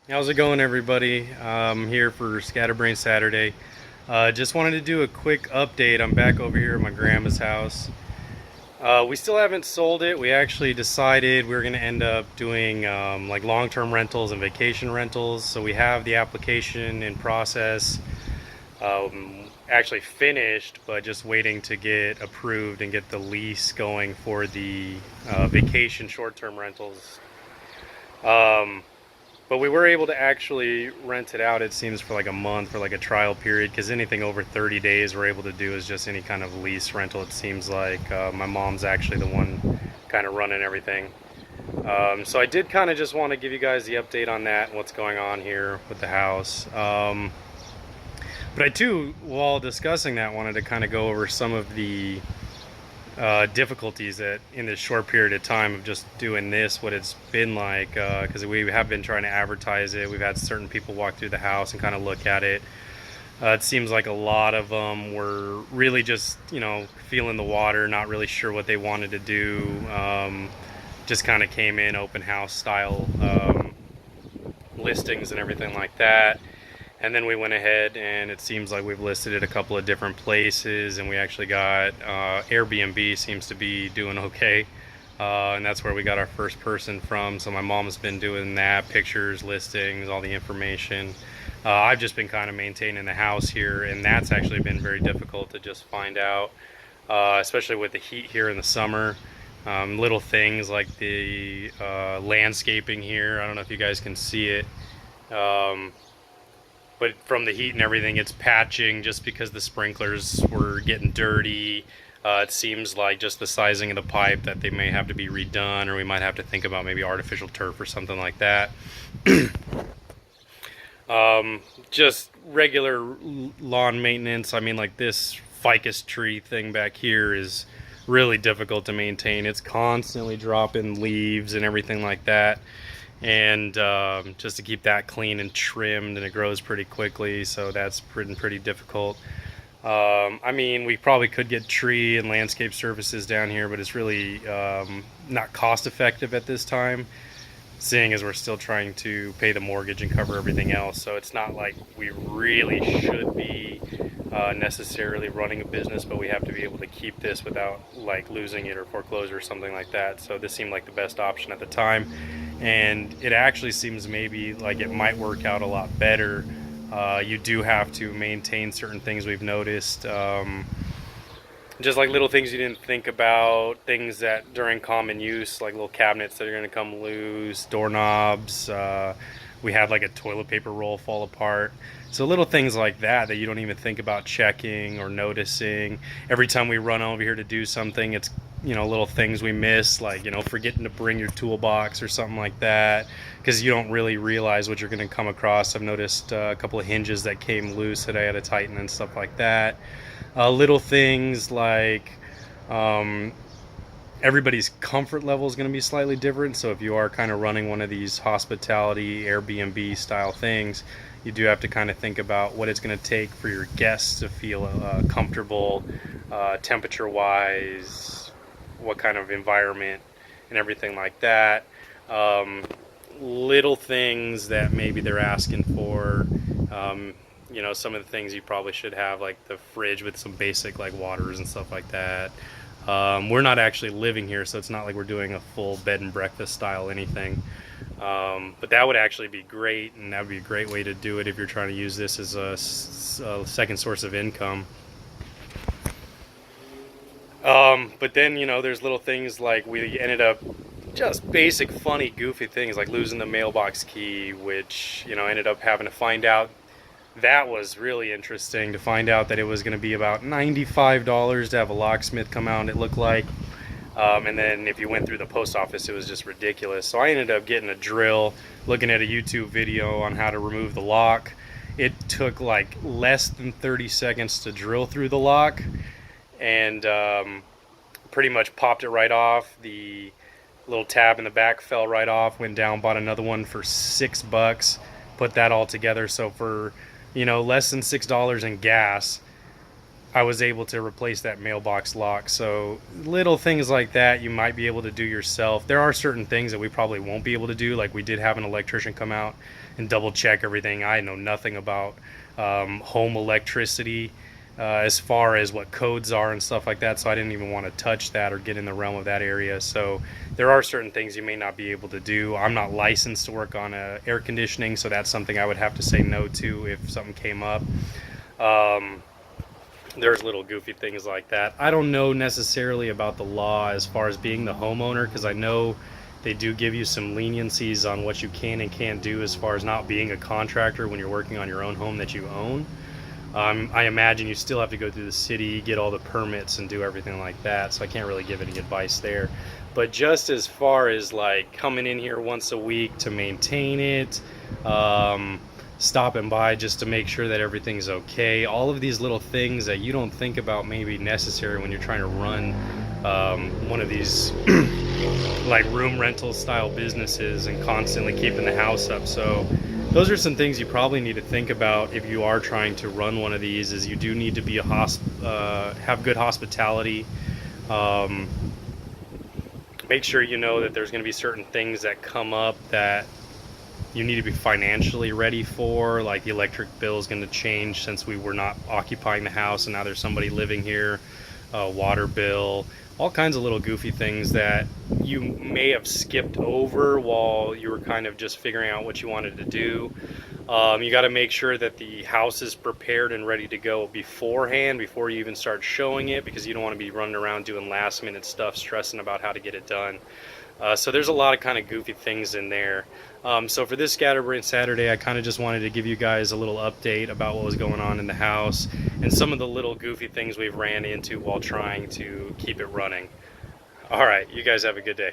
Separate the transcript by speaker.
Speaker 1: How's it going, everybody? Here for Scatterbrain Saturday. Just wanted to do a quick update. I'm back over here at my grandma's house. We still haven't sold it. We actually decided we are going to end up doing like long-term rentals and vacation rentals. So we have the application in process, actually finished, but just waiting to get approved and get the lease going for the vacation short-term rentals. Um, But we were able to actually rent it out, it seems, for like a month for like a trial period, because anything over 30 days we're able to do is just any kind of lease rental, it seems like. My mom's actually the one kind of running everything. So I did kind of just want to give you guys the update on that and what's going on here with the house. But I too, while discussing that, wanted to kind of go over some of the difficulties that in this short period of time of just doing this, what it's been like, because we have been trying to advertise it. We've had certain people walk through the house and kind of look at it. It seems like a lot of them were really just, feeling the water, not really sure what they wanted to do. Just kind of came in open house style listings and everything like that. And then we went ahead and it seems like we've listed it a couple of different places, and we actually got Airbnb seems to be doing okay. And that's where we got our first person from. So my mom's been doing that, pictures, listings, all the information. I've just been kind of maintaining the house here, and that's actually been very difficult to just find out, especially with the heat here in the summer. Little things like the landscaping here. I don't know if you guys can see it. But from the heat and everything, it's patching just because the sprinklers were getting dirty. It seems like just the sizing of the pipe that they may have to be redone, or we might have to think about maybe artificial turf or something like that. Just regular lawn maintenance. I mean, like this ficus tree thing back here is really difficult to maintain. It's constantly dropping leaves and everything like that, and just to keep that clean and trimmed, and it grows pretty quickly, so that's pretty difficult. I mean, we probably could get tree and landscape services down here, but it's really not cost effective at this time, seeing as we're still trying to pay the mortgage and cover everything else. So it's not like we really should be necessarily running a business, but we have to be able to keep this without like losing it or foreclosure or something like that. So this seemed like the best option at the time, and it actually seems maybe like it might work out a lot better. You do have to maintain certain things we've noticed. Just like little things you didn't think about, things that during common use, like little cabinets that are going to come loose, doorknobs. We had like a toilet paper roll fall apart. So little things like that that you don't even think about checking or noticing. Every time we run over here to do something, it's little things we miss, like forgetting to bring your toolbox or something like that, because you don't really realize what you're going to come across. I've noticed a couple of hinges that came loose that I had to tighten and stuff like that. Little things like everybody's comfort level is going to be slightly different. So if you are kind of running one of these hospitality Airbnb style things, you do have to kind of think about what it's going to take for your guests to feel comfortable, temperature wise, what kind of environment and everything like that. Little things that maybe they're asking for. Some of the things you probably should have, like the fridge with some basic like waters and stuff like that. We're not actually living here, so it's not like we're doing a full bed and breakfast style anything. But that would actually be great, and that would be a great way to do it if you're trying to use this as a second source of income. But then, there's little things like we ended up just basic, funny, goofy things like losing the mailbox key, which, ended up having to find out. That was really interesting to find out that it was going to be about $95 to have a locksmith come out, it looked like. And then if you went through the post office, it was just ridiculous. So I ended up getting a drill, looking at a YouTube video on how to remove the lock. It took like less than 30 seconds to drill through the lock, and pretty much popped it right off. The little tab in the back fell right off, went down, bought another one for $6, put that all together. So for less than $6 in gas, I was able to replace that mailbox lock. So little things like that you might be able to do yourself. There are certain things that we probably won't be able to do, like we did have an electrician come out and double check everything. I know nothing about home electricity as far as what codes are and stuff like that, so I didn't even want to touch that or get in the realm of that area. So there are certain things you may not be able to do. I'm not licensed to work on air conditioning, so that's something I would have to say no to if something came up. There's little goofy things like that. I don't know necessarily about the law as far as being the homeowner, because I know they do give you some leniencies on what you can and can't do as far as not being a contractor when you're working on your own home that you own. I imagine you still have to go through the city, get all the permits, and do everything like that, so I can't really give any advice there. But just as far as like coming in here once a week to maintain it, stopping by just to make sure that everything's okay, all of these little things that you don't think about may be necessary when you're trying to run one of these like room rental style businesses and constantly keeping the house up. So those are some things you probably need to think about if you are trying to run one of these. Is you do need to be have good hospitality. Make sure you know that there's going to be certain things that come up that you need to be financially ready for, like the electric bill is going to change since we were not occupying the house and now there's somebody living here, water bill, all kinds of little goofy things that you may have skipped over while you were kind of just figuring out what you wanted to do. You got to make sure that the house is prepared and ready to go beforehand, before you even start showing it, because you don't want to be running around doing last minute stuff, stressing about how to get it done. So there's a lot of kind of goofy things in there. So for this Scatterbrain Saturday, I kind of just wanted to give you guys a little update about what was going on in the house and some of the little goofy things we've ran into while trying to keep it running. All right, you guys have a good day.